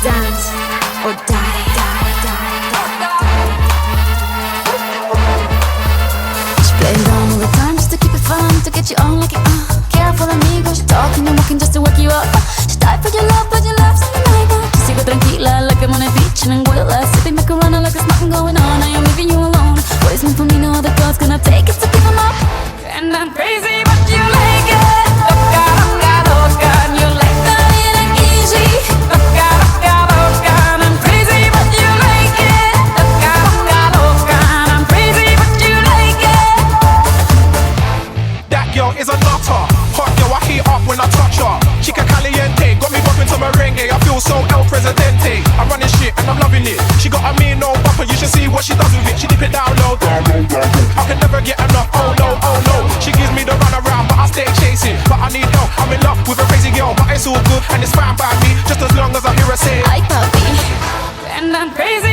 Dance or die. She playing dumb all the time just to keep it fun, to get you on like it. Careful amigo, she talking and walking just to wake you up. She died for your love, but your love's in the night. Yo sigo tranquila like I'm on a beach in Anguilla, sipping macarona like there's nothing going on. I am leaving you alone. What is meant for me, no other God's gonna take it, so give him up. And I'm crazy, but you like it. Loca, loca, loca, and you like the little easy. Loca, loca, loca, and I'm crazy, but you like it. Loca, loca, loca, and I'm crazy, but you like it. That girl is a nutter. Hot girl, I heat up when I touch her. Chica caliente, got me bumping to merengue. I feel so El Presidente. I'm running shit and I'm loving it. She got a mean no bumper, you should see what she does with it. She dip it down low. I can never get enough, oh no, oh no. She gives me the run around, but I stay chasing. But I need help, I'm in love with a crazy girl. But it's all good and it's fine by me, just as long as I hear her say, Ay papi, and I'm crazy.